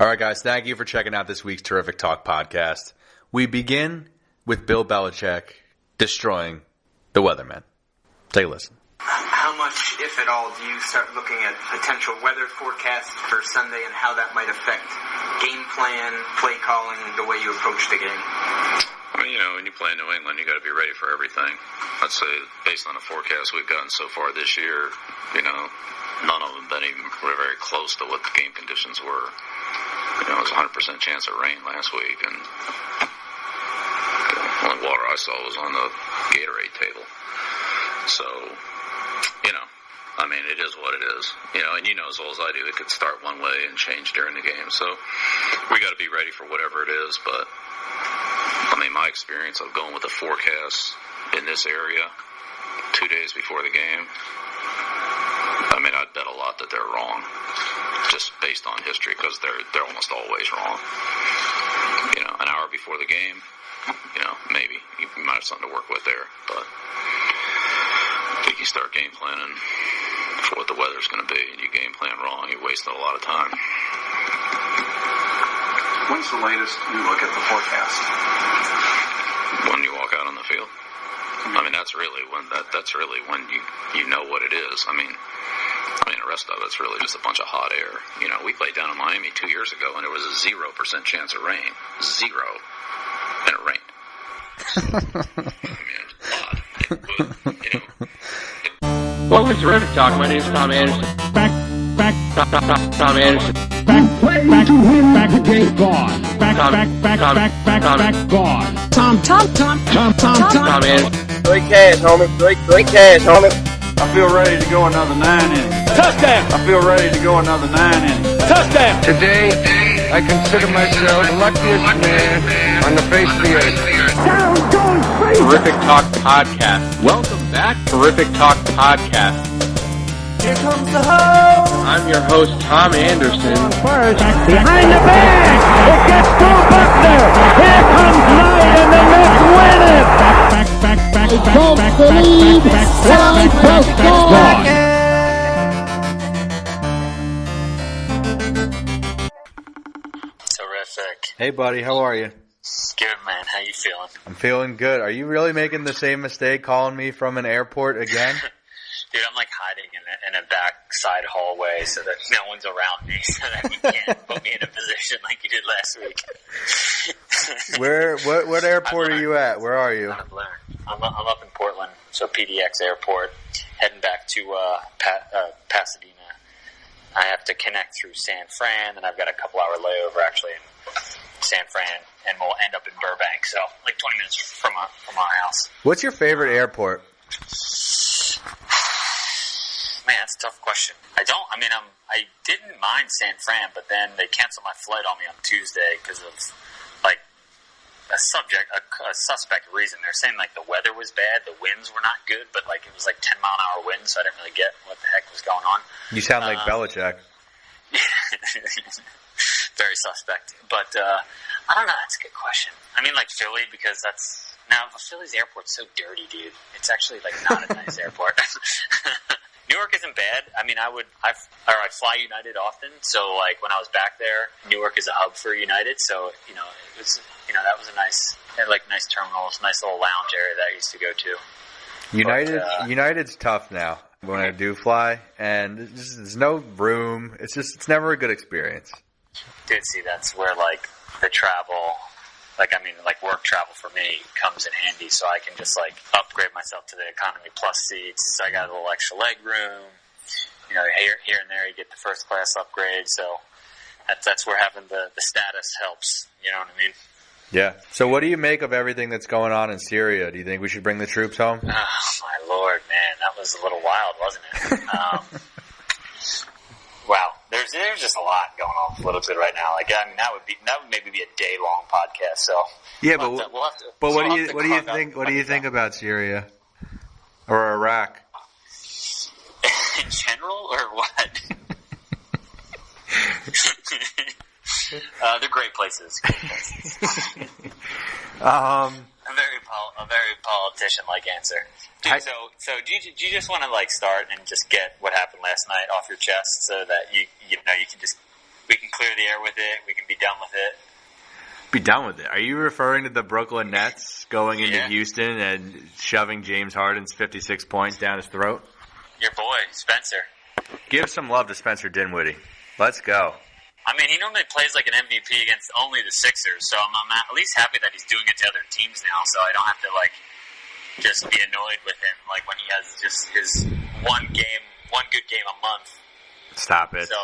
All right, guys, thank you for checking out this week's Terrific Talk podcast. We begin with Bill Belichick destroying the Weathermen. Take a listen. How much, if at all, do you start looking at potential weather forecasts for Sunday and how that might affect game plan, play calling, the way you approach the game? Well, when you play in New England, you got to be ready for everything. I'd say, based on the forecast we've gotten so far this year, none of them been even very close to what the game conditions were. It was a 100% chance of rain last week, and the only water I saw was on the Gatorade table. So, it is what it is. And you know as well as I do, it could start one way and change during the game. So, we got to be ready for whatever it is. But, my experience of going with the forecast in this area 2 days before the game, I'd bet a lot that they're wrong, just based on history, because they're almost always wrong. An hour before the game, maybe you might have something to work with there, but I think you start game planning for what the weather's going to be, and you game plan wrong, you're wasting a lot of time. When's the latest you look at the forecast? When you walk out on the field. That's really when you know what it is. The rest of it's really just a bunch of hot air. We played down in Miami 2 years ago, and there was a 0% chance of rain. 0. And it rained. Odd. Welcome to Terrific Talk. My name is Tom Anderson. Tom Anderson. Back to him, back again, gone. Back, gone. Tom Anderson. Great cash, homie. Great cash, homie. I feel ready to go another 9 innings. Touchdown! I feel ready to go another 9 innings. Touchdown! Today, I consider myself the luckiest man on the face of the earth. Down goes Frazier! Terrific Talk podcast. Welcome back, Terrific Talk podcast. Here comes the hose. I'm your host, Tom Anderson. First, behind the bag! It gets through Buckner! Here comes Knight, and the Mets win it! Terrific. Hey, buddy, how are you? Good, man. How you feeling? I'm feeling good. Are you really making the same mistake calling me from an airport again? Dude, I'm hiding in a backside hallway so that no one's around me, so that you can't put me in a position like you did last week. What airport are you at? Where are you? I'm up in Portland, so PDX Airport, heading back to Pasadena. I have to connect through San Fran, and I've got a couple-hour layover actually in San Fran, and we'll end up in Burbank, so 20 minutes from our house. What's your favorite airport? Man, that's a tough question. I didn't mind San Fran, but then they canceled my flight on me on Tuesday because of a suspect reason. They're saying the weather was bad, the winds were not good, but it was 10-mile-an-hour winds, so I didn't really get what the heck was going on. You sound like Belichick. Very suspect. But I don't know. That's a good question. Philly, because Philly's airport's so dirty, dude. It's actually not a nice airport. New York isn't bad. I fly United often, so when I was back there, Newark is a hub for United, so it was that was a nice terminals, nice little lounge area that I used to go to. United's tough now when I do fly, and there's no room. It's never a good experience. Dude, see, that's where the travel. Work travel for me comes in handy, so I can just upgrade myself to the economy plus seats. So I got a little extra leg room. Here and there you get the first class upgrade. So that's where having the status helps. You know what I mean? Yeah. So what do you make of everything that's going on in Syria? Do you think we should bring the troops home? Oh my lord, man, that was a little wild, wasn't it? Wow, there's just a lot going on politically right now. That would maybe be a day long podcast. So yeah, what do you think about Syria or Iraq in general, or what? They're great places. A very politician-like answer. Dude, so do you just want to start and just get what happened last night off your chest, so that you can just we can clear the air with it. We can be done with it. Be done with it. Are you referring to the Brooklyn Nets going into Houston and shoving James Harden's 56 points down his throat? Your boy, Spencer. Give some love to Spencer Dinwiddie. Let's go. I mean, he normally plays like an MVP against only the Sixers, so I'm at least happy that he's doing it to other teams now, so I don't have to, like, just be annoyed with him, like, when he has just his one good game a month. Stop it. So.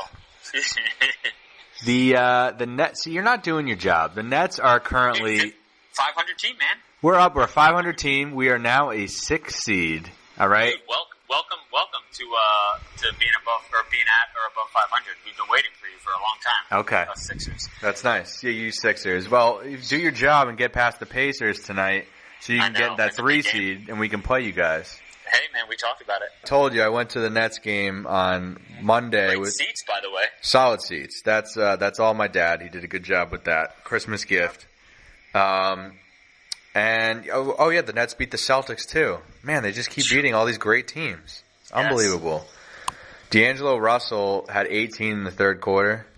The Nets, see, you're not doing your job. The Nets are currently 500 team, man. We're a 500 team. We are now a 6 seed. All right. Dude, welcome to being above or being at or above 500. We've been waiting for you for a long time. Okay. Us Sixers. That's nice. Yeah, you Sixers. Well, do your job and get past the Pacers tonight, so you can get that 3 seed, and we can play you guys. Hey, man, we talked about it. I told you I went to the Nets game on Monday. Great seats, by the way. Solid seats. That's all my dad. He did a good job with that. Christmas gift. And, the Nets beat the Celtics, too. Man, they just keep beating all these great teams. It's unbelievable. D'Angelo Russell had 18 in the third quarter.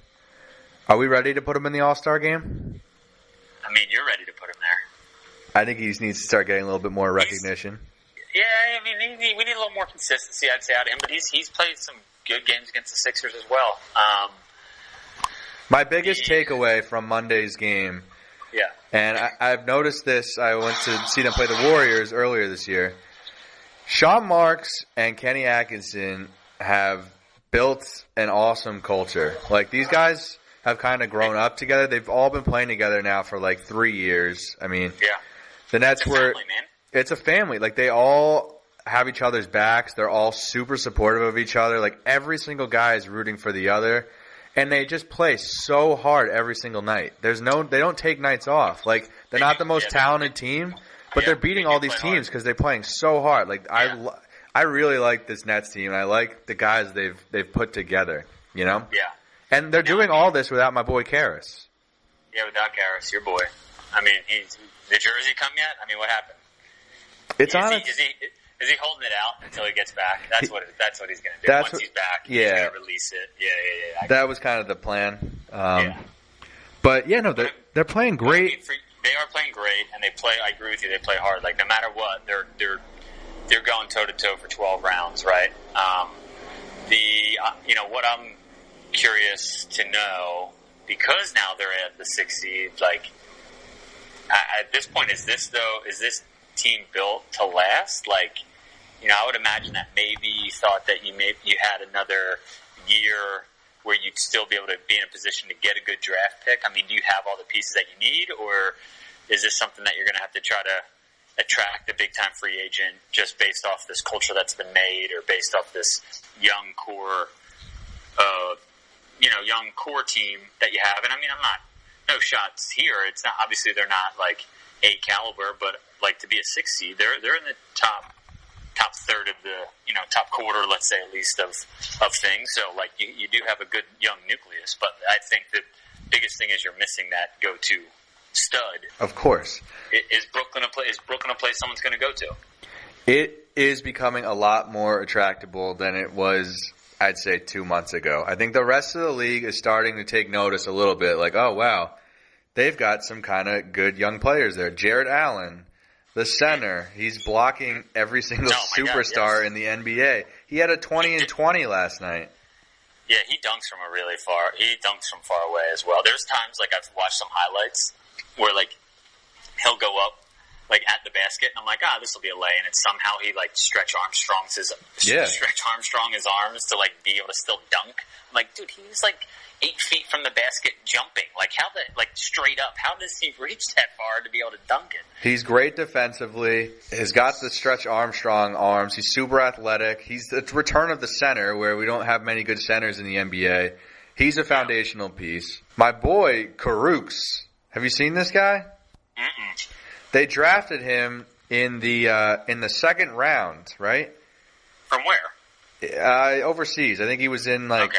Are we ready to put him in the All-Star game? I mean, you're ready to put him there. I think he needs to start getting a little bit more recognition. Yeah, I mean, we need a little more consistency, I'd say, out of him. But he's played some good games against the Sixers as well. My biggest takeaway from Monday's game, and I've noticed this, I went to see them play the Warriors earlier this year. Sean Marks and Kenny Atkinson have built an awesome culture. Like, these guys have kind of grown up together. They've all been playing together now for like 3 years. I mean, the Nets were... It's a family. Like, they all have each other's backs. They're all super supportive of each other. Like, every single guy is rooting for the other. And they just play so hard every single night. They don't take nights off. Like, they're not the most talented team, but they're beating all these teams because they're playing so hard. Like, I really like this Nets team. I like the guys they've put together, you know? Yeah. And they're doing all this without my boy Karras. Yeah, without Karras, your boy. I mean, the jersey come yet? I mean, what happened? It's is he holding it out until he gets back? That's what he's going to do. Once he's back, he's going to release it. Yeah. That was kind of the plan. But they're playing great. I mean, they are playing great, and they play. I agree with you. They play hard. Like, no matter what, they're going toe to toe for 12 rounds, right? What I'm curious to know, because now they're at the 6th seed. Like, at this point, is this team built to last? Like, I would imagine that maybe you thought that you had another year where you'd still be able to be in a position to get a good draft pick. I mean, do you have all the pieces that you need, or is this something that you're going to have to try to attract a big time free agent just based off this culture that's been made, or based off this young core team that you have? And I mean, no shots here. It's not, obviously they're not like A caliber, but like, to be a 6th seed, they're in the top third of the top quarter, let's say, at least of things. So like, you do have a good young nucleus, but I think the biggest thing is you're missing that go-to stud. Of course. Is Brooklyn a place someone's going to go to? It is becoming a lot more attractable than it was, I'd say, 2 months ago. I think the rest of the league is starting to take notice a little bit. Like, oh wow, they've got some kind of good young players there. Jared Allen, the center, he's blocking every single superstar in the NBA. He had a 20 and 20 last night. Yeah, he dunks from far away as well. There's times, like, I've watched some highlights where, like, he'll go up, like, at the basket, and I'm like, this will be a lay, and it's somehow he, like, stretch Armstrong his arms to, like, be able to still dunk. I'm like, dude, he's, like, 8 feet from the basket jumping. Like, straight up, how does he reach that far to be able to dunk it? He's great defensively. He's got the stretch Armstrong arms. He's super athletic. He's the return of the center, where we don't have many good centers in the NBA. He's a foundational piece. My boy, Karooks. Have you seen this guy? Mm-mm. They drafted him in the second round, right? From where? Overseas. I think he was in, like,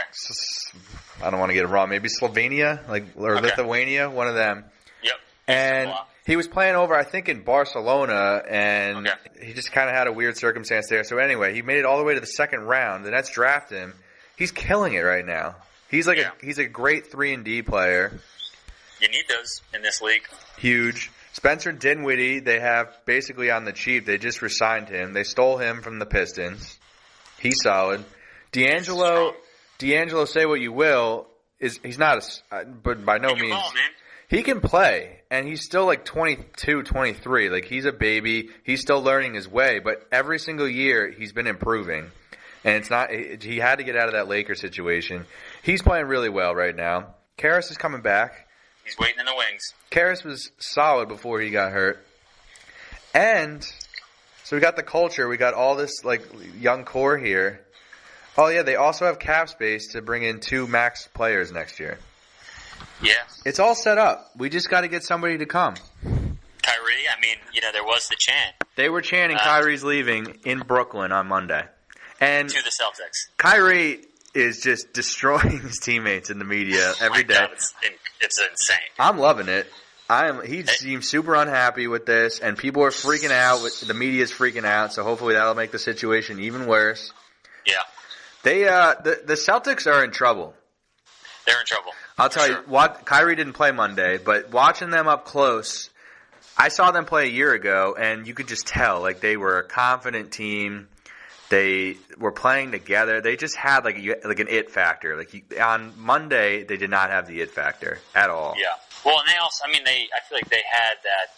I don't want to get it wrong, maybe Slovenia, or Lithuania, one of them. Yep. And he was playing over, I think, in Barcelona, and he just kind of had a weird circumstance there. So anyway, he made it all the way to the second round. The Nets drafted him. He's killing it right now. He's like he's a great 3-and-D player. You need those in this league. Huge. Spencer Dinwiddie, they have basically on the cheap. They just re-signed him. They stole him from the Pistons. He's solid. D'Angelo, say what you will, he's not but by no means. He can play, and he's still like 22, 23. Like, he's a baby. He's still learning his way, but every single year he's been improving. And it's not. He had to get out of that Lakers situation. He's playing really well right now. Karras is coming back. He's waiting in the wings. Karras was solid before he got hurt. And so we got the culture. We got all this like young core here. Oh, yeah, they also have cap space to bring in 2 max players next year. Yeah. It's all set up. We just got to get somebody to come. Kyrie, I mean, there was the chant. They were chanting Kyrie's leaving in Brooklyn on Monday. And to the Celtics. Kyrie is just destroying his teammates in the media every day. God, it's insane. I'm loving it. He seems super unhappy with this, and people are freaking out. The media is freaking out, so hopefully that'll make the situation even worse. Yeah. The Celtics are in trouble. They're in trouble. I'll tell you, Kyrie didn't play Monday, but watching them up close, I saw them play a year ago, and you could just tell, like, they were a confident team. They were playing together. They just had like an it factor. On Monday, they did not have the it factor at all. Yeah. Well, and they also, I feel like they had that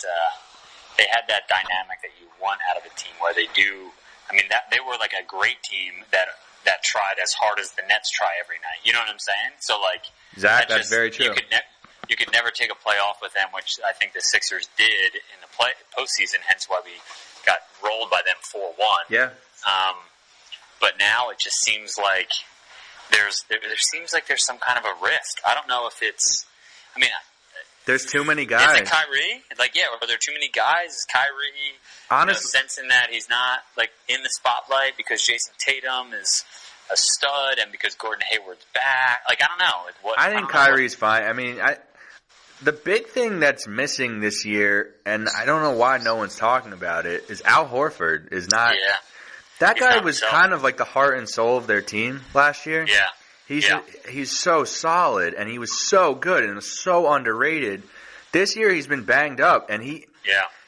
dynamic that you want out of a team where they do. That they were like a great team that tried as hard as the Nets try every night. You know what I'm saying? So like, Zach, that's very true. You could never take a playoff with them, which I think the Sixers did in the postseason. Hence why we got rolled by them 4-1. Yeah. But now it just seems like there seems like there's some kind of a rift. I don't know if it's. There's too many guys. Is it Kyrie? Are there too many guys? Is Kyrie honestly sensing that he's not like in the spotlight because Jason Tatum is a stud and because Gordon Hayward's back? Like, I don't know. I think Kyrie's fine. The big thing that's missing this year, and I don't know why no one's talking about it, is Al Horford is not. Yeah. That guy was kind of like the heart and soul of their team last year. Yeah. He's so solid, and he was so good and so underrated. This year he's been banged up, and he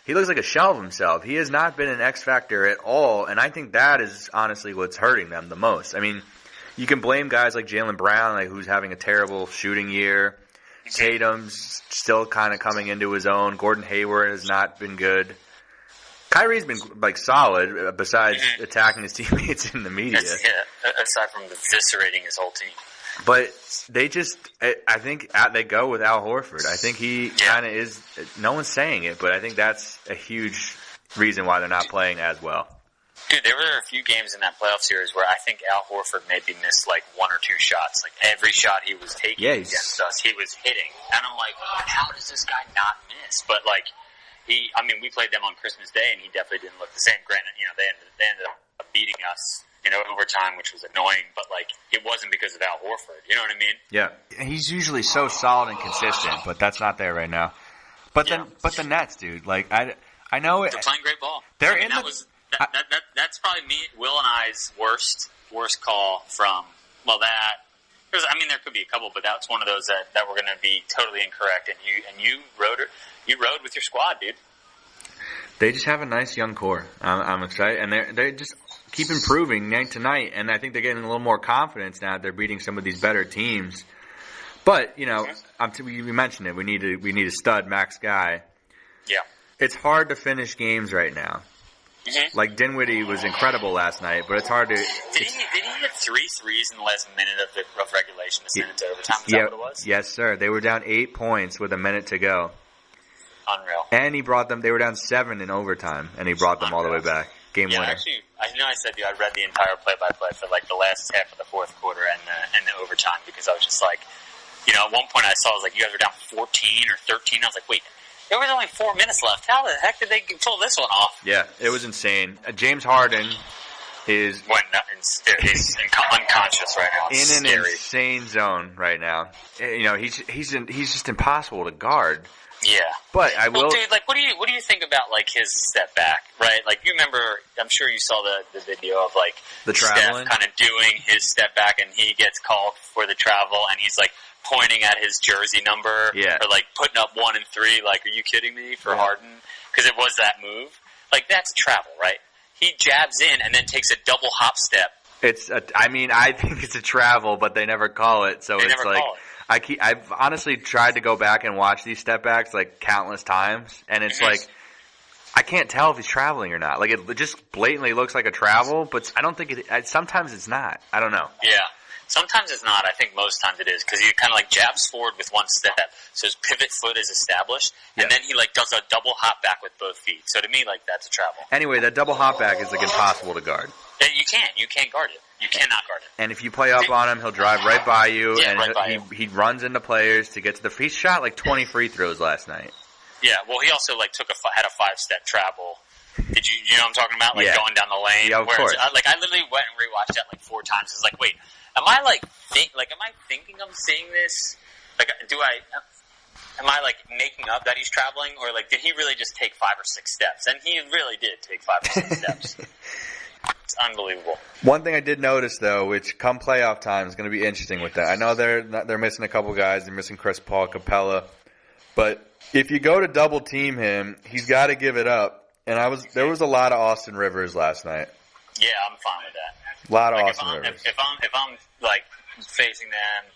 looks like a shell of himself. He has not been an X factor at all, and I think that is honestly what's hurting them the most. You can blame guys like Jaylen Brown, who's having a terrible shooting year. Tatum's still kind of coming into his own. Gordon Hayward has not been good. Kyrie's been solid besides attacking his teammates in the media. Aside from eviscerating his whole team. But I think they go with Al Horford. I think he kind of is. No one's saying it, but I think that's a huge reason why they're not playing as well. Dude, there were a few games in that playoff series where I think Al Horford maybe missed 1 or 2 shots. Like every shot he was taking against us, he was hitting. And I'm like, how does this guy not miss? But we played them on Christmas Day, and he definitely didn't look the same. Granted, they ended up beating us, overtime, which was annoying. But it wasn't because of Al Horford. You know what I mean? Yeah, he's usually so solid and consistent, but that's not there right now. But the Nets, dude. I know they're playing great ball. That's probably me, Will, and I's worst call from that. Because there could be a couple, but that's one of those that were going to be totally incorrect. And you rode with your squad, dude. They just have a nice young core. I'm excited, and they just keep improving night to night. And I think they're getting a little more confidence now that they're beating some of these better teams. But we mentioned it. We need a stud max guy. Yeah, it's hard to finish games right now. Mm-hmm. Dinwiddie was incredible last night, but it's hard to. Did he hit 3 threes in the last minute of regulation to send it to overtime? Is that what it was? Yes, sir. They were down 8 points with a minute to go. Unreal. And he brought them. They were down 7 in overtime, and he brought them all the way back. Game winner. Actually, I said to you, I read the entire play-by-play for the last half of the fourth quarter and the overtime because I was just at one point I saw you guys were down 14 or 13. I was like, wait. There was only 4 minutes left. How the heck did they pull this one off? Yeah, it was insane. James Harden is he's unconscious right now. It's in an insane zone right now. You know, he's just impossible to guard. Yeah, but I will. Dude, like, what do you think about like his step back? Right, like you remember? I'm sure you saw the video of like the traveling, Steph kind of doing his step back, and he gets called for the travel, and he's like pointing at his jersey number, or like putting up 1 and 3. Like, are you kidding me? For Harden, because it was that move. Like that's travel, right? He jabs in and then takes a double hop step. I think it's a travel, but they never call it. So it's like. I've honestly tried to go back and watch these step backs like countless times, and it's like I can't tell if he's traveling or not. Like it just blatantly looks like a travel, but I don't think it. Sometimes it's not. I don't know. Yeah, sometimes it's not. I think most times it is because he kind of like jabs forward with one step, so his pivot foot is established, and then he like does a double hop back with both feet. So to me, like that's a travel. Anyway, that double hop back is like impossible to guard. You can't guard it. You cannot guard it. And if you play up on him, he'll drive right by you, and he runs into players to get to the. He shot like 20 free throws last night. Yeah, well, he also like had a 5-step travel. Did you know what I'm talking about? Like going down the lane. Yeah, of course. I literally went and rewatched that like 4 times. It's like, wait, am I thinking I'm seeing this? Like, am I like making up that he's traveling, or like did he really just take 5 or 6 steps? And he really did take 5 or 6 steps. It's unbelievable. One thing I did notice, though, which come playoff time is going to be interesting with that. I know they're missing a couple guys. They're missing Chris Paul, Capella. But if you go to double team him, he's got to give it up. And there was a lot of Austin Rivers last night. Yeah, I'm fine with that. A lot of Austin Rivers. If I'm like facing them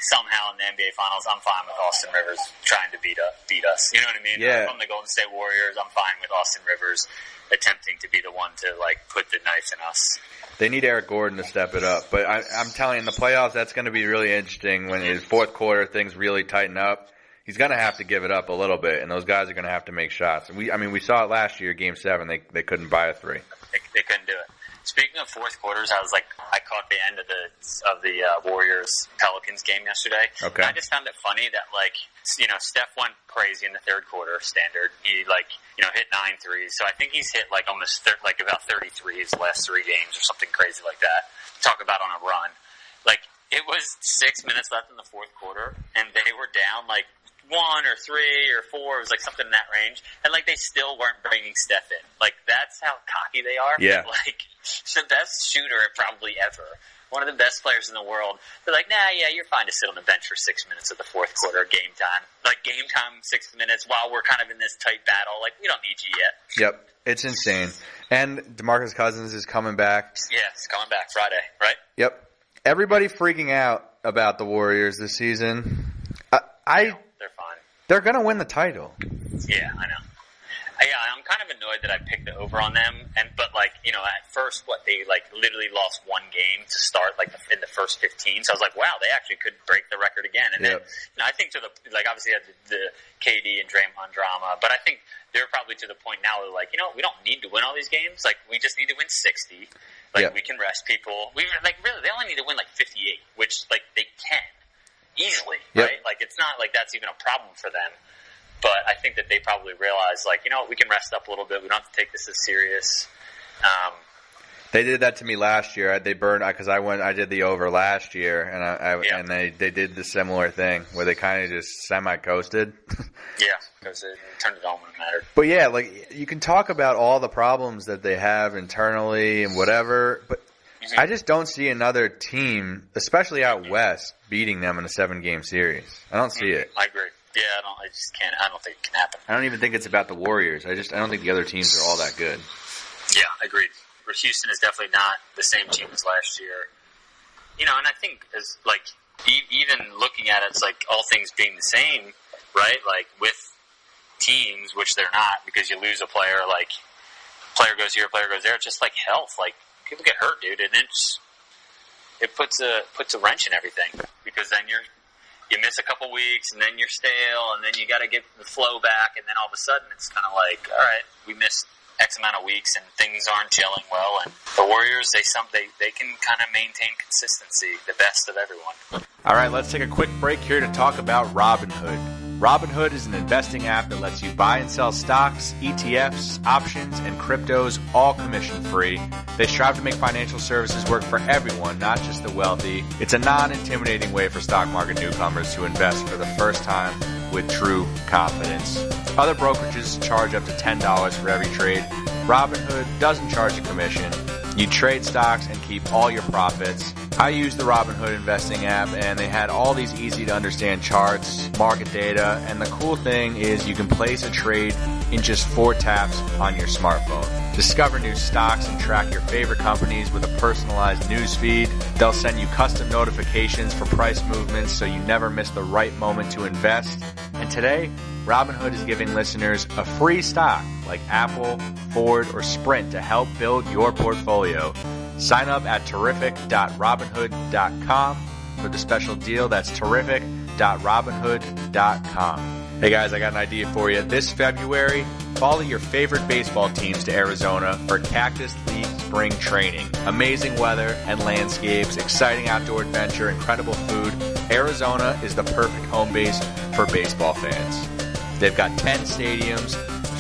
somehow in the NBA Finals, I'm fine with Austin Rivers trying to beat us. You know what I mean? Yeah. If I'm the Golden State Warriors, I'm fine with Austin Rivers attempting to be the one to like put the knife in us. They need Eric Gordon to step it up. But I'm telling you, in the playoffs, that's going to be really interesting when his fourth quarter things really tighten up. He's going to have to give it up a little bit, and those guys are going to have to make shots. We saw it last year, Game 7. They couldn't buy a 3. They couldn't do it. Speaking of fourth quarters, I caught the end of the Warriors Pelicans game yesterday. Okay. And I just found it funny that Steph went crazy in the third quarter standard. He hit 9 threes. So I think he's hit almost about 30 threes the last 3 games or something crazy like that. Talk about on a run. It was 6 minutes left in the fourth quarter, and they were down 1 or 3 or 4. It was something in that range, and they still weren't bringing Steph in. That's how cocky they are. Yeah. The best shooter probably ever, one of the best players in the world. They're you're fine to sit on the bench for 6 minutes of the fourth quarter, game time. Game time, 6 minutes while we're kind of in this tight battle. We don't need you yet. Yep, it's insane. And DeMarcus Cousins is coming back. Yeah, he's coming back Friday, right? Yep. Everybody freaking out about the Warriors this season. They're fine. They're going to win the title. Yeah, I know. I'm kind of annoyed that I picked the over on them, but at first, they literally lost 1 game to start in the first 15. So I was like, wow, they actually could break the record again. And then I think obviously had the KD and Draymond drama, but I think they're probably to the point now where we don't need to win all these games. We just need to win 60. We can rest people. We really they only need to win 58, which they can easily, right? It's not that's even a problem for them. But I think that they probably realize, we can rest up a little bit. We don't have to take this as serious. They did that to me last year. They burned because I did the over last year, and they did the similar thing where they kind of just semi-coasted. Yeah, because it turned it on when it mattered. But yeah, you can talk about all the problems that they have internally and whatever, but I just don't see another team, especially out west, beating them in a 7-game series. I don't see it. I agree. Yeah, I just can't. I don't think it can happen. I don't even think it's about the Warriors. I don't think the other teams are all that good. Yeah, agreed. Houston is definitely not the same team as last year. And I think as even looking at it, it's all things being the same, right? With teams, which they're not, because you lose a player, player goes here, player goes there. It's just health. People get hurt, dude, and it puts a wrench in everything because then you miss a couple weeks, and then you're stale, and then you got to get the flow back, and then all of a sudden it's kind of all right, we missed X amount of weeks, and things aren't gelling well. And the Warriors, they can kind of maintain consistency, the best of everyone. All right, let's take a quick break here to talk about Robinhood. Robinhood is an investing app that lets you buy and sell stocks, ETFs, options, and cryptos, all commission-free. They strive to make financial services work for everyone, not just the wealthy. It's a non-intimidating way for stock market newcomers to invest for the first time with true confidence. Other brokerages charge up to $10 for every trade. Robinhood doesn't charge a commission. You trade stocks and keep all your profits. I use the Robinhood investing app, and they had all these easy-to-understand charts, market data, and the cool thing is you can place a trade in just 4 taps on your smartphone. Discover new stocks and track your favorite companies with a personalized news feed. They'll send you custom notifications for price movements so you never miss the right moment to invest. And today, Robinhood is giving listeners a free stock like Apple, Ford, or Sprint to help build your portfolio. Sign up at terrific.robinhood.com for the special deal. That's terrific.robinhood.com. Hey guys, I got an idea for you. This February, follow your favorite baseball teams to Arizona for Cactus League Spring Training. Amazing weather and landscapes, exciting outdoor adventure, incredible food. Arizona is the perfect home base for baseball fans. They've got 10 stadiums,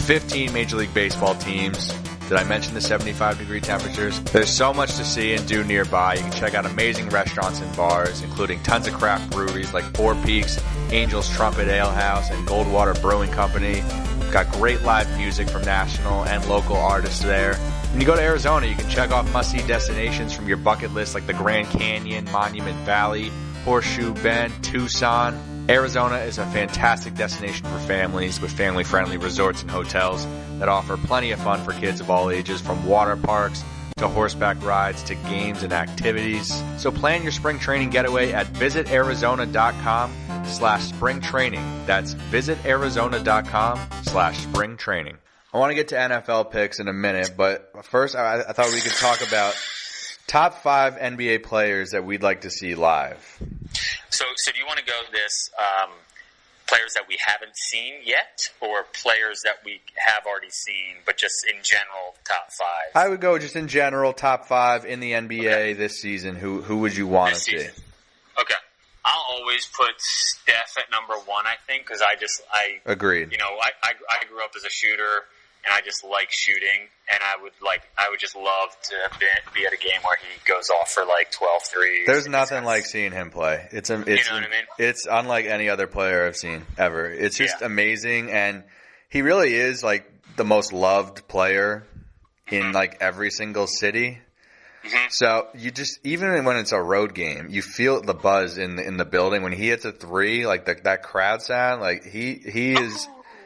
15 Major League Baseball teams. Did I mention the 75-degree temperatures? There's so much to see and do nearby. You can check out amazing restaurants and bars, including tons of craft breweries like Four Peaks, Angel's Trumpet Ale House, and Goldwater Brewing Company. We've got great live music from national and local artists there. When you go to Arizona, you can check off must-see destinations from your bucket list like the Grand Canyon, Monument Valley, Horseshoe Bend, Tucson. Arizona is a fantastic destination for families with family-friendly resorts and hotels that offer plenty of fun for kids of all ages, from water parks to horseback rides to games and activities. So plan your spring training getaway at visitarizona.com/springtraining. That's visitarizona.com/springtraining. I want to get to NFL picks in a minute, but first I thought we could talk about top 5 NBA players that we'd like to see live. So do you want to go this players that we haven't seen yet, or players that we have already seen, but just in general, top 5? I would go just in general, top 5 in the NBA this season. Who would you want to see? Okay. I'll always put Steph at number 1, I think, because I agreed. You know, I grew up as a shooter, and I just like shooting, and I would just love to be at a game where he goes off for like 12 threes. There's nothing like seeing him play. It's you know what I mean? It's unlike any other player I've seen ever. It's just amazing, and he really is like the most loved player in like every single city. Mm-hmm. So you just, even when it's a road game, you feel the buzz in the building when he hits a 3, like that crowd sound. Like he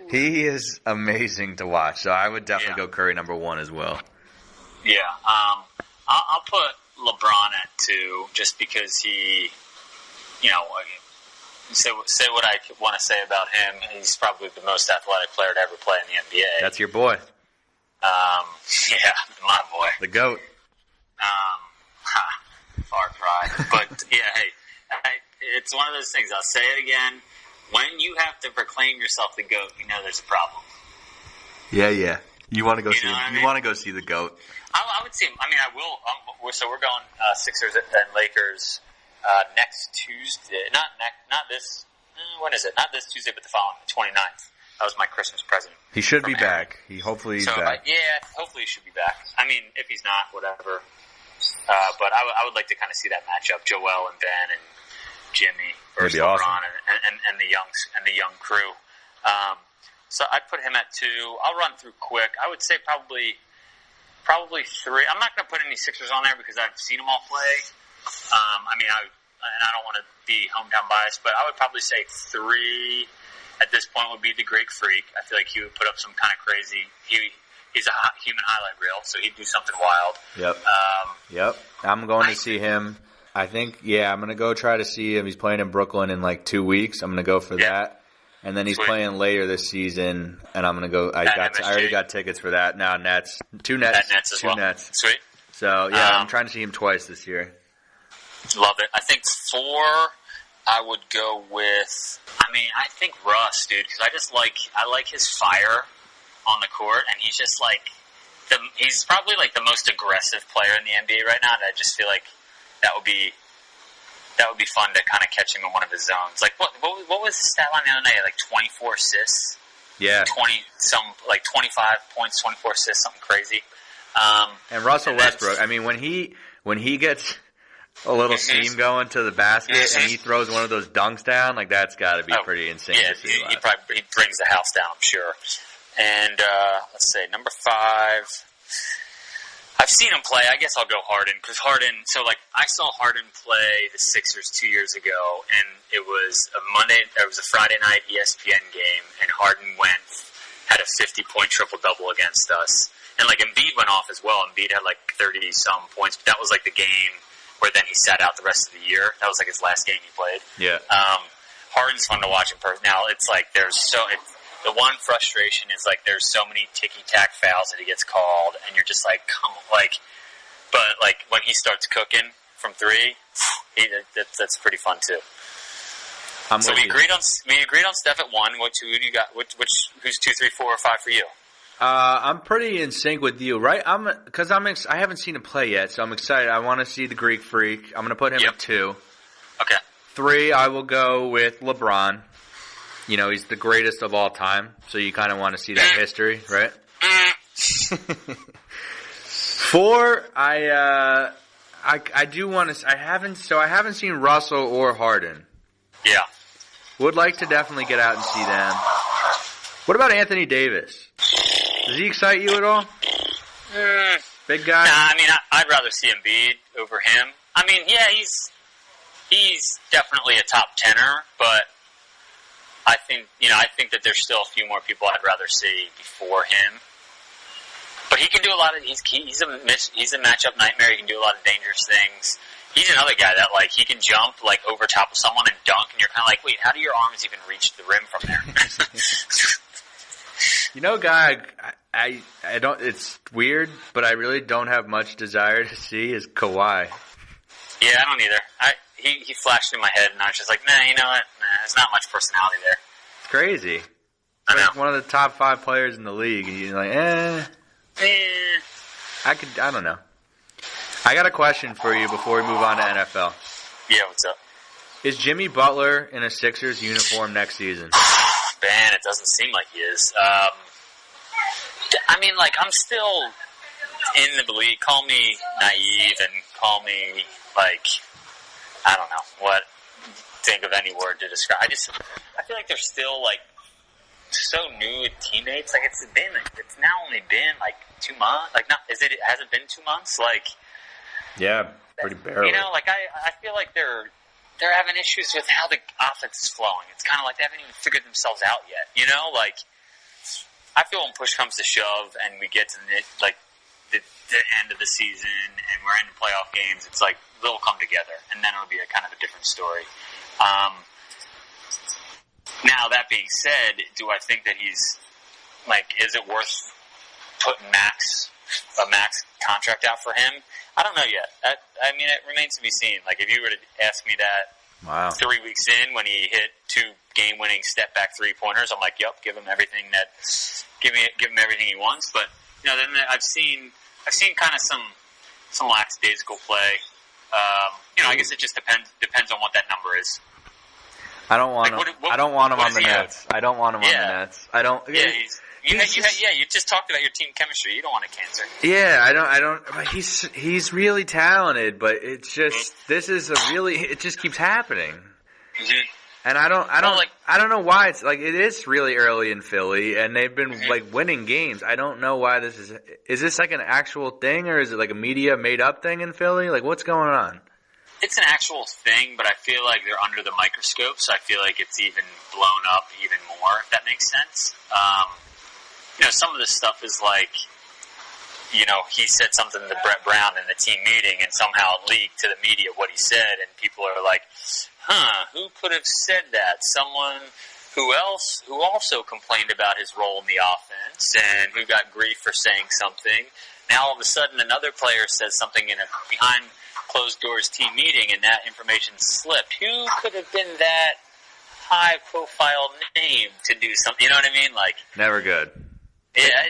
is amazing to watch. So I would definitely go Curry number 1 as well. Yeah, I'll put LeBron at 2 just because he, you know, say what I want to say about him. He's probably the most athletic player to ever play in the NBA. That's your boy. Yeah, my boy, the GOAT. Far cry, but yeah, hey, it's one of those things. I'll say it again. When you have to proclaim yourself the GOAT, you know there's a problem. Yeah. You want to go see him? You want to go see the GOAT? I would see him. I mean, I will. So we're going Sixers and Lakers next Tuesday. Not this. When is it? Not this Tuesday, but the following, the 29th. That was my Christmas present. He should be back. Hopefully he's back. Hopefully he should be back. I mean, if he's not, whatever. But I would like to kind of see that matchup: Joel and Ben and Jimmy versus LeBron awesome. and the young crew. So I'd put him at 2. I'll run through quick. I would say probably 3. I'm not going to put any Sixers on there because I've seen them all play. I don't want to be hometown biased, but I would probably say 3 at this point would be the Greek Freak. I feel like he would put up some kind of crazy. He's a human highlight reel, so he'd do something wild. Yep. I'm going to see him. I think, I'm going to go try to see him. He's playing in Brooklyn in like 2 weeks. I'm going to go for that. And then he's playing later this season, and I'm going to go. I already got tickets for that. Now Nets. 2 Nets. Nets as 2 well. Nets. Sweet. So, I'm trying to see him twice this year. Love it. I think 4, I would go with, I think Russ, dude, because I like his fire on the court, and he's just like, he's probably like the most aggressive player in the NBA right now, and I just feel like that would be That would be fun to kind of catch him in one of his zones. Like what was the stat line the other night? Like 24 assists. Yeah. 25 points, 24 assists, something crazy. And Russell Westbrook. I mean, when he gets a little steam going to the basket and he throws one of those dunks down, like that's got to be pretty insane. Yeah, to see he brings the house down, I'm sure. And let's say number 5. I've seen him play. I guess I'll go Harden because Harden. So like I saw Harden play the Sixers 2 years ago, and it was a Friday night ESPN game, and Harden had a 50-point triple-double against us, and like Embiid went off as well. Embiid had like 30-some points, but that was like the game where then he sat out the rest of the year. That was like his last game he played. Yeah. Harden's fun to watch in person. Now it's like the one frustration is like there's so many ticky-tack fouls that he gets called, and you're just like, come on, like. But like when he starts cooking from 3, that's pretty fun too. So we agreed on Steph at 1. Who do you got? Who's 2, 3, 4, or 5 for you? I'm pretty in sync with you, right? I haven't seen him play yet, so I'm excited. I want to see the Greek Freak. I'm going to put him at 2. Okay. 3, I will go with LeBron. You know, he's the greatest of all time, so you kind of want to see that history, right? 4, I do want to. I haven't seen Russell or Harden. Yeah. Would like to definitely get out and see them. What about Anthony Davis? Does he excite you at all? Big guy? Nah, I mean, I'd rather see Embiid over him. I mean, yeah, he's definitely a top 10er, but I think that there's still a few more people I'd rather see before him. But he can do a lot of. He's a matchup nightmare. He can do a lot of dangerous things. He's another guy that like he can jump like over top of someone and dunk, and you're kind of like, wait, how do your arms even reach the rim from there? You know, guy, I don't. It's weird, but I really don't have much desire to see is Kawhi. Yeah, I don't either. He flashed in my head, and I was just like, nah, you know what? Nah, there's not much personality there. It's crazy. I know. Like one of the top 5 players in the league, and you're like, I don't know. I got a question for you before we move on to NFL. Yeah, what's up? Is Jimmy Butler in a Sixers uniform next season? Man, it doesn't seem like he is. I mean, like, I'm still in the belief. Call me naive and call me, like, I don't know what, think of any word to describe. I feel like they're still, like, so new with teammates. Like, it's now only been, like, 2 months. Like, has it been 2 months? Like, yeah, pretty barely. You know, like, I feel like they're having issues with how the offense is flowing. It's kind of like they haven't even figured themselves out yet. You know, like, I feel when push comes to shove and we get to the end of the season and we're in the playoff games, it's like they'll come together, and then it'll be a kind of a different story. Now, that being said, do I think that he's, like, is it worth putting a max contract out for him? I don't know yet. I mean, it remains to be seen. Like, if you were to ask me that 3 weeks in when he hit 2 game-winning step-back three-pointers, I'm like, yep, give him everything everything he wants. But, you know, then I've seen kind of some lackadaisical play. You know, I guess it just depends on what that number is. I don't want him. I don't want him on the Nets. I don't want him on the Nets. I don't. Yeah, you just talked about your team chemistry. You don't want a cancer. Yeah, I don't. He's really talented, but it's just it just keeps happening. Mm-hmm. And I don't know why it's like it is really early in Philly, and they've been like winning games. I don't know why this is this like an actual thing, or is it like a media made up thing in Philly? Like, what's going on? It's an actual thing, but I feel like they're under the microscope, so I feel like it's even blown up even more, if that makes sense. You know, some of this stuff is like, you know, he said something to Brett Brown in the team meeting, and somehow it leaked to the media what he said, and people are like, who could have said that? Someone who also complained about his role in the offense, and who got grief for saying something. Now all of a sudden another player says something in a behind closed doors team meeting, and that information slipped. Who could have been that high profile name to do something? You know what I mean? Like, never good. Yeah,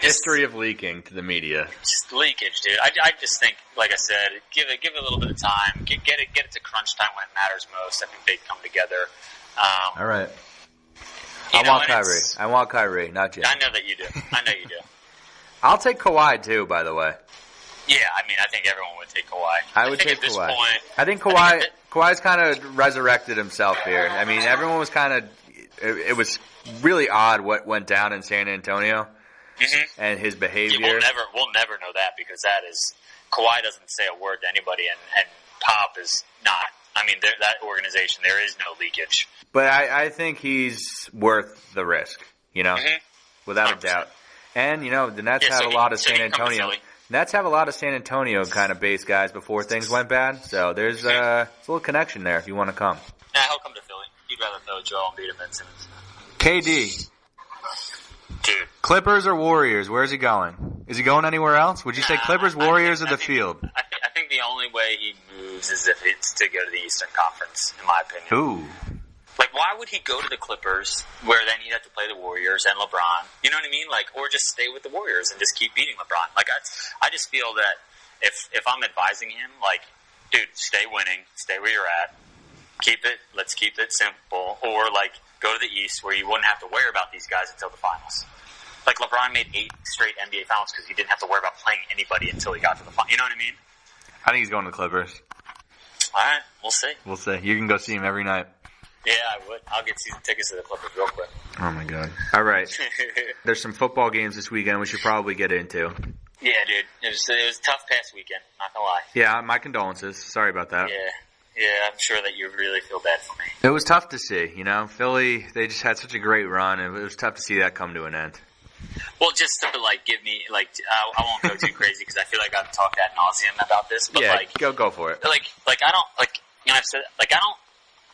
history of leaking to the media. Just leakage, dude. I just think, like I said, give it a little bit of time. Get it to crunch time when it matters most. I think they come together. All right. I want Kyrie, not Jimmy. I know that you do. I'll take Kawhi too, by the way. Yeah, I mean, I think everyone would take Kawhi. I would take Kawhi. I think Kawhi's kind of resurrected himself here. I mean, everyone was kind of. It was really odd what went down in San Antonio and his behavior. Yeah, we'll never know that because that is Kawhi doesn't say a word to anybody, and Pop is not. I mean, that organization, there is no leakage. But I think he's worth the risk, without 100%. A doubt. And the Nets have a lot of San Antonio. Nets have a lot of San Antonio kind of base guys before things went bad. So there's a little connection there if you want to come. Nah, he'll come to Philly. You'd rather throw Joel Embiid and Ben Simmons. KD. Dude. Clippers or Warriors? Where's he going? Is he going anywhere else? Would you say Clippers, Warriors, or the field? I think the only way he moves is if it's to go to the Eastern Conference, in my opinion. Ooh. Like, why would he go to the Clippers, where then he'd have to play the Warriors and LeBron? You know what I mean? Like, or just stay with the Warriors and just keep beating LeBron. Like, I just feel that if I'm advising him, like, dude, stay winning, stay where you're at, let's keep it simple, or like go to the East where you wouldn't have to worry about these guys until the finals. Like LeBron made 8 straight NBA finals because he didn't have to worry about playing anybody until he got to the finals. You know what I mean? I think he's going to the Clippers. All right, we'll see. We'll see. You can go see him every night. Yeah, I would. I'll get season tickets to the Clippers real quick. Oh, my God. All right. There's some football games this weekend we should probably get into. Yeah, dude. It was a tough past weekend, not going to lie. Yeah, my condolences. Sorry about that. Yeah, I'm sure that you really feel bad for me. It was tough to see, Philly, they just had such a great run, and it was tough to see that come to an end. Well, just to, give me, I won't go too crazy because I feel like I've talked ad nauseum about this, but, yeah, go for it. I don't, I've said, I don't,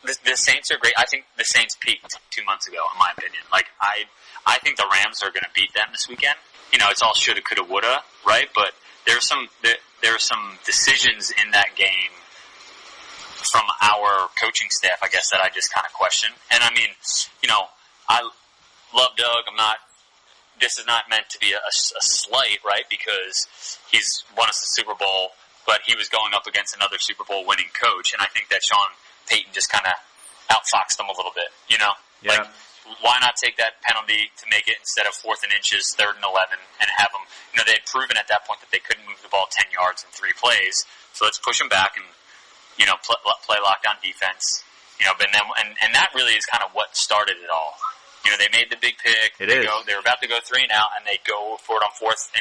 the Saints are great. I think the Saints peaked 2 months ago, in my opinion. I think the Rams are going to beat them this weekend. It's all shoulda, coulda, woulda, right? But there are some decisions in that game from our coaching staff, I guess, that I just kind of question. And I mean, I love Doug. This is not meant to be a slight, right? Because he's won us the Super Bowl, but he was going up against another Super Bowl winning coach. And I think that Sean Payton just kind of outfoxed them a little bit, Yeah. Like, why not take that penalty to make it instead of 4th and inches, 3rd and 11, and have them, they had proven at that point that they couldn't move the ball 10 yards in 3 plays. So let's push them back and, play lockdown defense. But then, and that really is kind of what started it all. They made the big pick. They were about to go 3 and out, and they go for it on 4th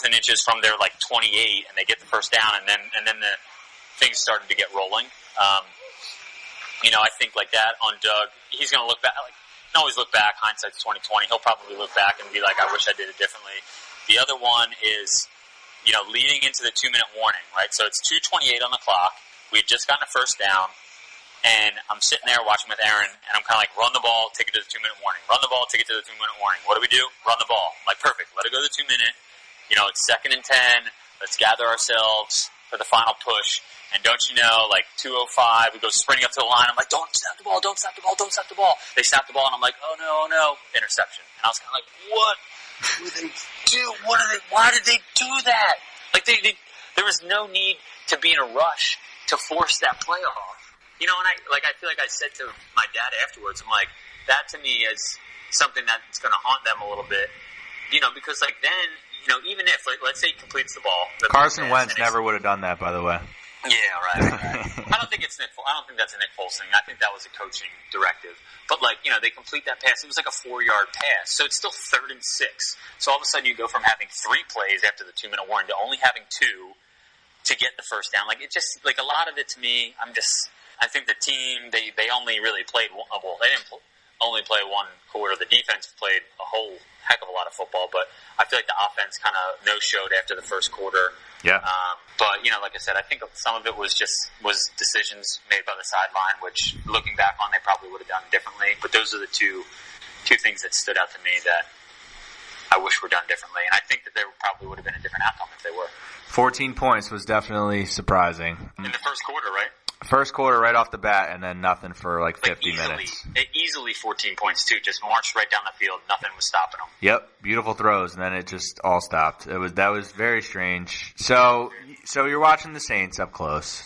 and inches from their 28, and they get the first down, and then the things started to get rolling. I think like that on Doug, he's going to look back. Can always look back. Hindsight's 20/20. He'll probably look back and be like, "I wish I did it differently." The other one is, leading into the 2-minute warning, right? So it's 2:28 on the clock. We had just gotten a first down, and I'm sitting there watching with Aaron, and I'm kind of like, run the ball, take it to the 2-minute warning. Run the ball, take it to the 2-minute warning. What do? Run the ball. I'm like, perfect. Let it go to the 2-minute. It's 2nd and 10. Let's gather ourselves for the final push. And don't you know, 2:05, we go sprinting up to the line. I'm like, don't snap the ball, don't snap the ball, don't snap the ball. They snap the ball, and I'm like, oh no, interception. And I was kind of like, what do they do? Why did they do that? There was no need to be in a rush to force that play off. And I feel like I said to my dad afterwards, I'm like, that to me is something that's going to haunt them a little bit. Because then, even if, let's say he completes the ball. Carson Wentz never would have done that, by the way. Yeah, right. I don't think that's a Nick Foles thing. I think that was a coaching directive. But they complete that pass. It was like a 4-yard pass, so it's still 3rd and 6. So all of a sudden, you go from having 3 plays after the 2-minute warning to only having 2 to get the first down. It just a lot of it to me. I think the team they only really played one. Well, they didn't only play one quarter. The defense played a whole heck of a lot of football, but I feel like the offense kind of no-showed after the first quarter. Yeah. But like I said, I think some of it was decisions made by the sideline, which looking back on, they probably would have done differently. But those are the two things that stood out to me that I wish were done differently. And I think that there probably would have been a different outcome if they were. 14 points was definitely surprising. In the first quarter, right? First quarter right off the bat, and then nothing for like 50 minutes. Easily 14 points, too. Just marched right down the field. Nothing was stopping them. Yep, beautiful throws, and then it just all stopped. That was very strange. So you're watching the Saints up close.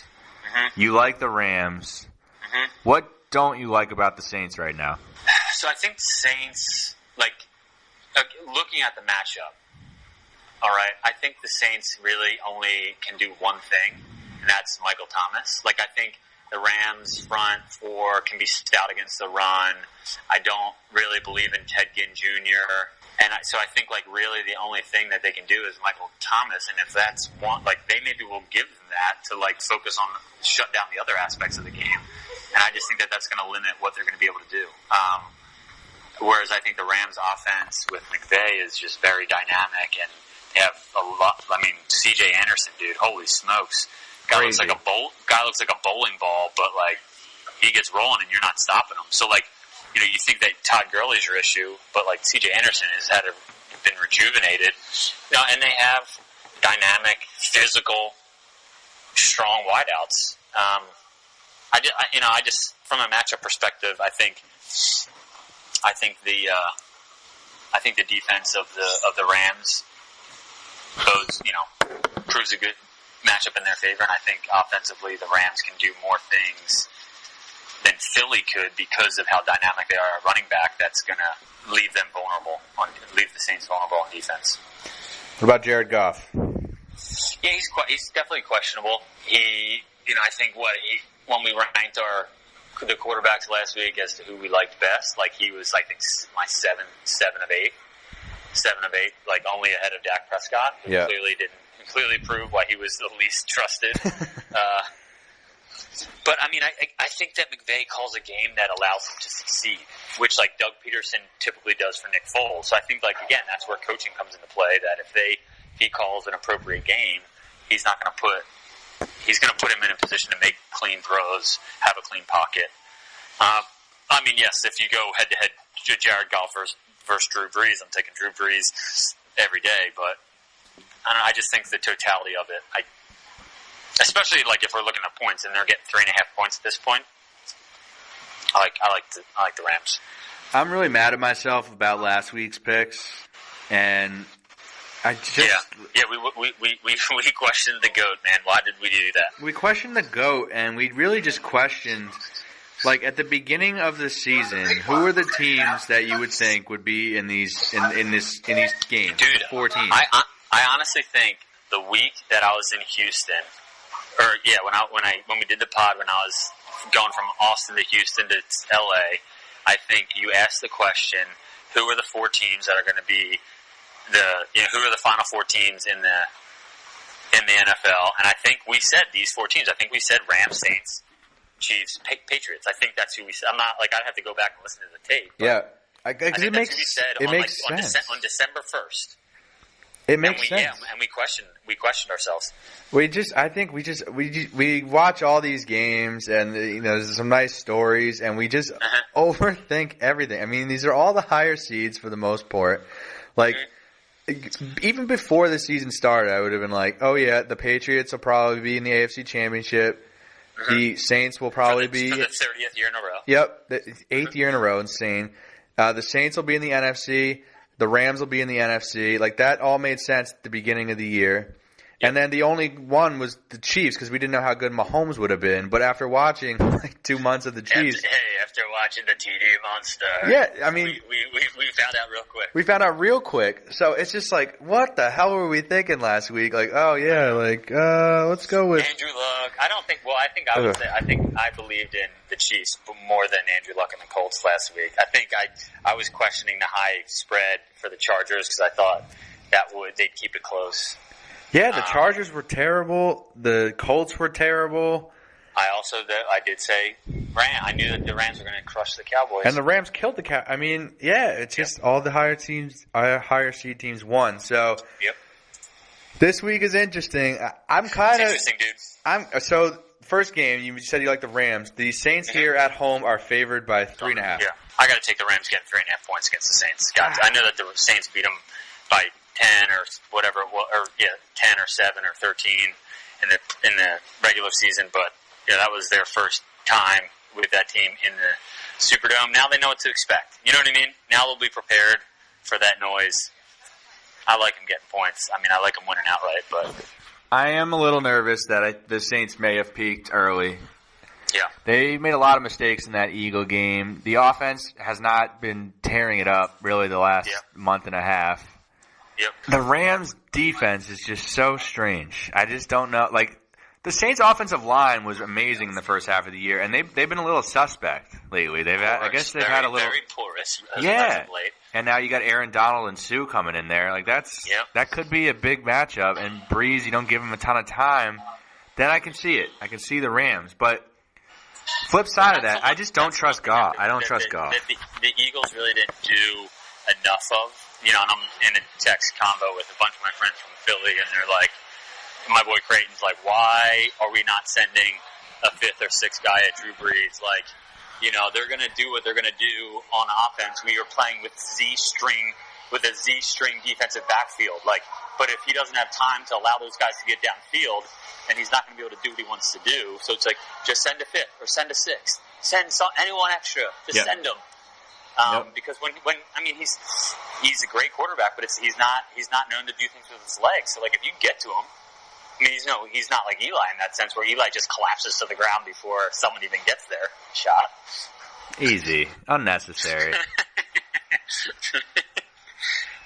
Mm-hmm. You like the Rams. Mm-hmm. What don't you like about the Saints right now? So I think the Saints, looking at the matchup, all right, I think the Saints really only can do one thing, and that's Michael Thomas. I think the Rams' front four can be stout against the run. I don't really believe in Ted Ginn Jr., so I think really the only thing that they can do is Michael Thomas, and if that's one, they maybe will give them that to focus on shut down the other aspects of the game, and I just think that that's going to limit what they're going to be able to do. Whereas I think the Rams' offense with McVay is just very dynamic, and they have a lot. I mean, C.J. Anderson, dude, holy smokes, guy looks like a bowling ball, but he gets rolling and you're not stopping him. So you think that Todd Gurley's your issue, but C.J. Anderson has been rejuvenated. And they have dynamic, physical, strong wideouts. I just from a matchup perspective, I think the defense of the Rams proves a good matchup in their favor, and I think offensively the Rams can do more things than Philly could because of how dynamic they are at running back. That's going to leave the Saints vulnerable on defense. What about Jared Goff? Yeah, he's definitely questionable. I think when we ranked the quarterbacks last week as to who we liked best, he was, I think, my 7 of 8, only ahead of Dak Prescott, who clearly proved why he was the least trusted. But I think that McVay calls a game that allows him to succeed, which Doug Peterson typically does for Nick Foles. So I think again, that's where coaching comes into play. That if he calls an appropriate game, he's going to put him in a position to make clean throws, have a clean pocket. Yes, if you go head to head, Jared Goff versus Drew Brees, I'm taking Drew Brees every day. But I don't know, I just think the totality of it. Especially if we're looking at points and they're getting 3.5 points at this point. I like the Rams. I'm really mad at myself about last week's picks, and I just we questioned the GOAT, man. Why did we do that? We questioned the GOAT, and we really just questioned. At the beginning of the season, who are the teams that you would think would be in these games? Dude, the 4 teams. I honestly think the week that I was in Houston, when we did the pod, when I was going from Austin to Houston to LA, I think you asked the question, who are the 4 teams that are going to be who are the final 4 teams in the NFL? And I think we said these 4 teams. I think we said Rams, Saints, Chiefs, Patriots. I think that's who we said. I'm not I'd have to go back and listen to the tape. Yeah, I think it makes sense. On December 1st. It makes sense. Yeah, and we questioned ourselves. We watch all these games, and there's some nice stories, and we just overthink everything. I mean, these are all the higher seeds for the most part. Even before the season started, I would have been like, "Oh yeah, the Patriots will probably be in the AFC Championship. The Saints will probably be for the 30th year in a row. Yep, the 8th year in a row, insane. The Saints will be in the NFC. The Rams will be in the NFC. That all made sense at the beginning of the year. Yep. And then the only one was the Chiefs because we didn't know how good Mahomes would have been. But after watching 2 months of the Chiefs, after watching the TD monster, yeah, I mean, we found out real quick. We found out real quick. So it's just what the hell were we thinking last week? Let's go with Andrew Luck. I think I believed in the Chiefs more than Andrew Luck and the Colts last week. I think I was questioning the high spread for the Chargers because I thought they'd keep it close. Yeah, the Chargers were terrible. The Colts were terrible. I did say I knew that the Rams were going to crush the Cowboys, and the Rams killed the Cowboys. I mean, yeah, it's just all the higher seed teams won. So this week is interesting. Interesting, dude. So first game, you said you like the Rams. The Saints here at home are favored by 3.5. Yeah, I got to take the Rams getting 3.5 points against the Saints. I know that the Saints beat them by 10 or whatever, 10 or 7 or 13 in the regular season, but Yeah, that was their first time with that team in the Superdome. Now they know what to expect. You know what I mean? Now they'll be prepared for that noise. I like them getting points. I mean, I like them winning outright, but I am a little nervous that the Saints may have peaked early. Yeah. They made a lot of mistakes in that Eagle game. The offense has not been tearing it up really the last month and a half. Yep. The Rams' defense is just so strange. I just don't know. Like, the Saints' offensive line was amazing in the first half of the year, and they've been a little suspect lately. I guess they've had a little very porous as of late. And now you got Aaron Donald and Sue coming in there. Like that could be a big matchup. And Breeze, you don't give him a ton of time, then I can see it. I can see the Rams, but flip side of that, I just don't trust Goff. I don't trust Goff. The Eagles really didn't do enough of. You know, and I'm in a text combo with a bunch of my friends from Philly, and they're like, my boy Creighton's like, why are we not sending a fifth or sixth guy at Drew Brees? Like, you know, they're going to do what they're going to do on offense. We are playing with a Z string defensive backfield. Like, but if he doesn't have time to allow those guys to get downfield, then he's not going to be able to do what he wants to do. So it's like, just send a fifth or send a sixth. Send anyone extra. Just send them. Because when I mean he's a great quarterback, but he's not known to do things with his legs. So like if you get to him, I mean he's not like Eli in that sense where Eli just collapses to the ground before someone even gets there. Shot. Easy, unnecessary.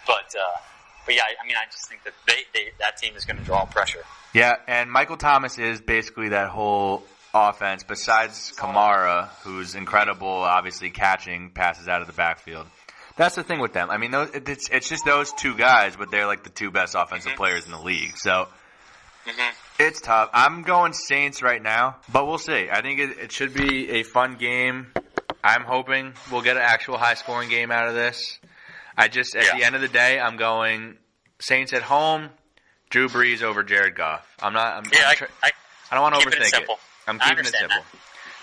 But yeah, I mean I just think that that team is going to draw pressure. Yeah, and Michael Thomas is basically that whole offense, besides Kamara, who's incredible, obviously catching passes out of the backfield. That's the thing with them. I mean, it's just those two guys, but they're like the two best offensive players in the league. So it's tough. I'm going Saints right now, but we'll see. I think it should be a fun game. I'm hoping we'll get an actual high-scoring game out of this. At the end of the day, I'm going Saints at home, Drew Brees over Jared Goff. I don't want to overthink it. I'm keeping it simple.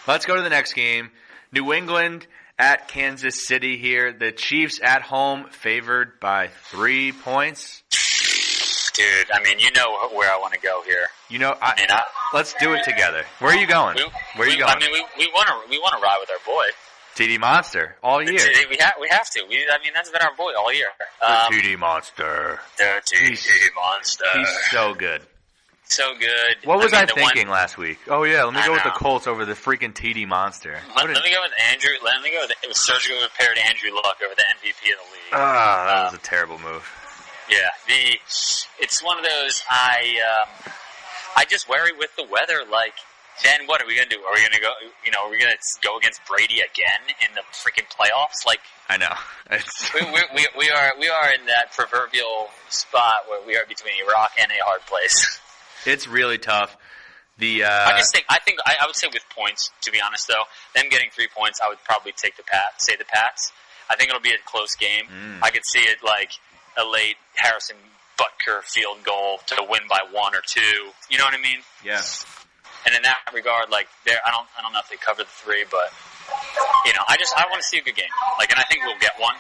Let's go to the next game. New England at Kansas City here. The Chiefs at home favored by 3 points. Dude, I mean, you know where I want to go here. You know, let's do it together. Where are you going? Where are you going? I mean, we want to ride with our boy. TD Monster all year. We have to. I mean, that's been our boy all year. The TD Monster. The TD Monster. He's so good. So good. What was I thinking last week? Oh, yeah, let me go with the Colts over the freaking TD Monster. Let me go with Andrew. It was surgically repaired Andrew Luck over the MVP of the league. That was a terrible move. Yeah, it's one of those. I just worry with the weather. Like, then what are we gonna do? Are we gonna go? You know, are we gonna go against Brady again in the freaking playoffs? Like, I know. we are in that proverbial spot where we are between a rock and a hard place. It's really tough. I would say with points, to be honest, though, them getting 3 points, I would probably take the Pats. I think it'll be a close game. I could see it like a late Harrison Butker field goal to win by 1 or 2. You know what I mean? Yeah. And in that regard, like I don't know if they cover the 3, but you know, I want to see a good game. Like, and I think we'll get one.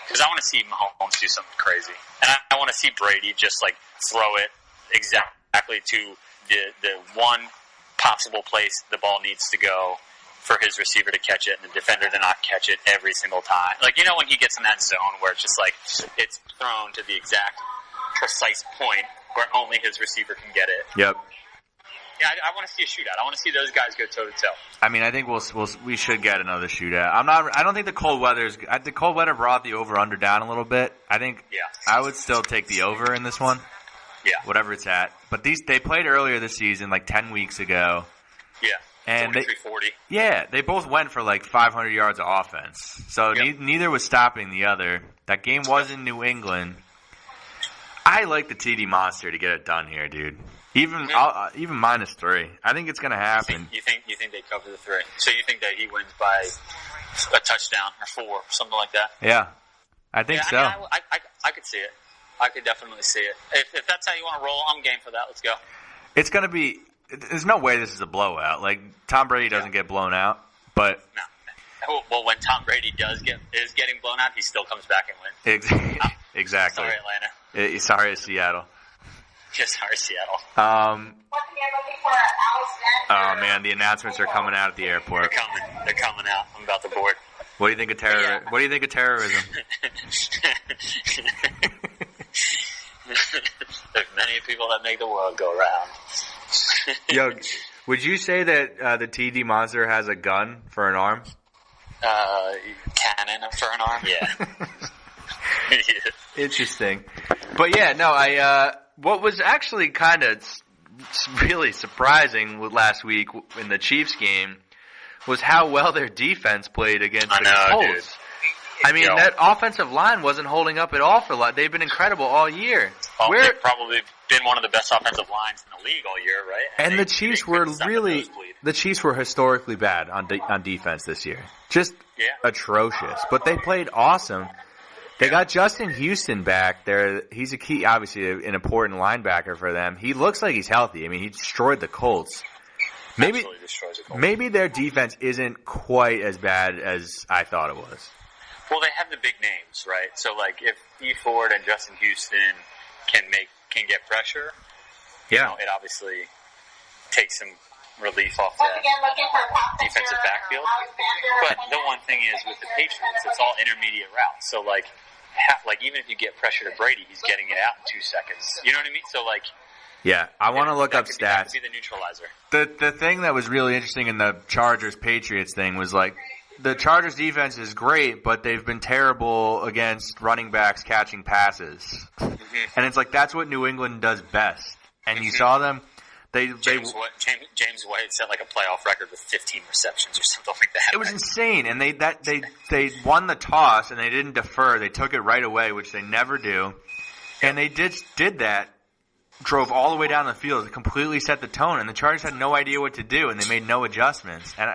Because I want to see Mahomes do something crazy, and I want to see Brady just like throw it exactly to the one possible place the ball needs to go for his receiver to catch it and the defender to not catch it every single time. Like, you know, when he gets in that zone where it's just like it's thrown to the exact precise point where only his receiver can get it. Yep. Yeah, I want to see a shootout. I want to see those guys go toe to toe. I mean, I think we should get another shootout. I don't think the cold weather brought the over under down a little bit. I think I would still take the over in this one. Yeah. Whatever it's at. But they played earlier this season, like 10 weeks ago. Yeah. And 43-40. They both went for like 500 yards of offense. So neither was stopping the other. That game was in New England. I like the TD Monster to get it done here, dude. Even -3. I think it's going to happen. You think they cover the 3? So you think that he wins by a touchdown or 4, something like that? Yeah, I think so. I mean, I could see it. I could definitely see it. If that's how you want to roll, I'm game for that. Let's go. It's going to be. There's no way this is a blowout. Like, Tom Brady doesn't get blown out, but no. Well, when Tom Brady is getting blown out, he still comes back and wins. Exactly. Sorry, Atlanta. Sorry, Seattle. Just sorry, Seattle. Oh, man, the announcements are coming out at the airport. They're coming out. I'm about to board. What do you think of terrorism? What do you think of terrorism? There's many people that make the world go round. Yo, would you say that the TD Monster has a gun for an arm? Cannon for an arm, yeah. Interesting. But yeah, no, what was actually kind of really surprising last week in the Chiefs game was how well their defense played against the Colts. Dude. I mean, that offensive line wasn't holding up at all for a lot. They've been incredible all year. Well, they've probably been one of the best offensive lines in the league all year, right? And the Chiefs were historically bad on defense this year. Just atrocious. But they played awesome. They got Justin Houston back there. He's a key, obviously an important linebacker for them. He looks like he's healthy. I mean, he destroyed the Colts. Maybe their defense isn't quite as bad as I thought it was. Well, they have the big names, right? So, like, if E. Ford and Justin Houston can get pressure, it obviously takes some relief off that defensive backfield. But the one thing is, with the Patriots, it's all intermediate routes. So, like even if you get pressure to Brady, he's getting it out in 2 seconds. You know what I mean? So, like... Yeah, I want to look up stats. That could be the neutralizer. The thing that was really interesting in the Chargers-Patriots thing was, like, the Chargers defense is great, but they've been terrible against running backs catching passes. Mm-hmm. And it's like, that's what New England does best. And you saw them, James White set like a playoff record with 15 receptions or something like that. It was insane. And they won the toss and they didn't defer. They took it right away, which they never do. And they did that, drove all the way down the field, completely set the tone, and the Chargers had no idea what to do, and they made no adjustments. And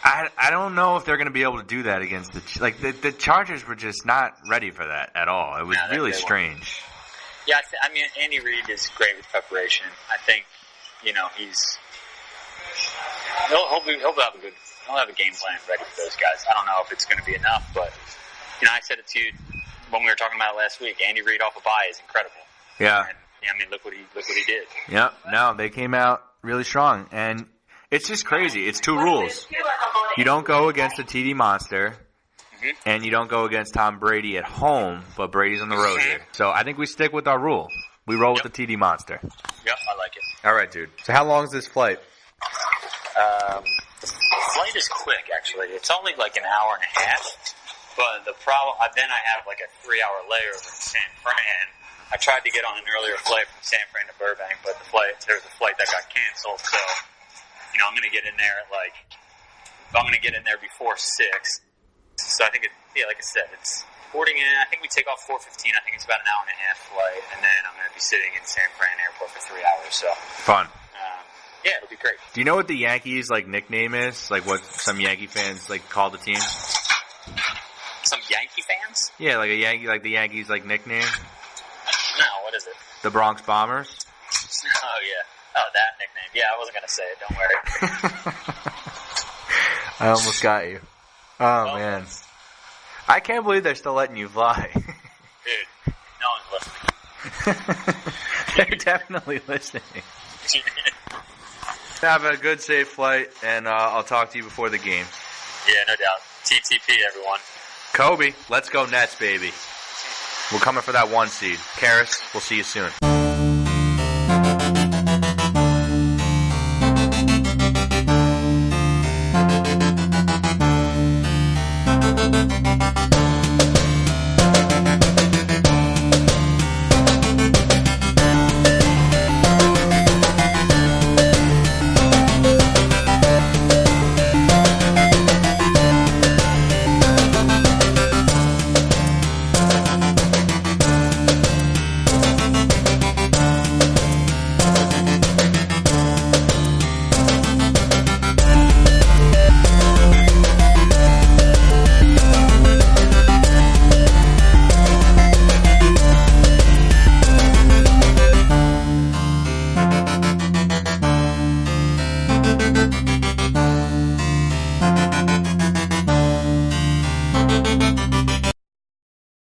I don't know if they're going to be able to do that against the Chargers were just not ready for that at all. It was really strange. Yeah, I mean, Andy Reid is great with preparation. I think, he'll have a game plan ready for those guys. I don't know if it's going to be enough, but I said it to you when we were talking about it last week. Andy Reid off a bye is incredible. Yeah. And, I mean, look what he did. Yep. No, they came out really strong, and it's just crazy. It's 2 rules. You don't go against the TD Monster, and you don't go against Tom Brady at home, but Brady's on the road here. So I think we stick with our rule. We roll with the TD Monster. Yep, I like it. All right, dude. So how long is this flight? The flight is quick, actually. It's only like an hour and a half, but the problem, then I have like a 3-hour layover in San Fran. I tried to get on an earlier flight from San Fran to Burbank, but there was a flight that got canceled, so, I'm going to get in there I'm going to get in there before 6. So I think like I said, it's boarding in. I think we take off 4:15. I think it's about an hour and a half flight, and then I'm going to be sitting in San Fran Airport for 3 hours. So fun. Yeah, it'll be great. Do you know what the Yankees nickname is? Like what some Yankee fans call the team? Some Yankee fans? Yeah, like the Yankees nickname. No, what is it? The Bronx Bombers. Oh yeah. Oh, that nickname. Yeah, I wasn't going to say it. Don't worry. I almost got you. Oh, man. I can't believe they're still letting you fly. Dude, no one's listening. They're definitely listening. Have a good, safe flight, and I'll talk to you before the game. Yeah, no doubt. TTP, everyone. Kobe, let's go Nets, baby. We're coming for that 1 seed. Karis, we'll see you soon.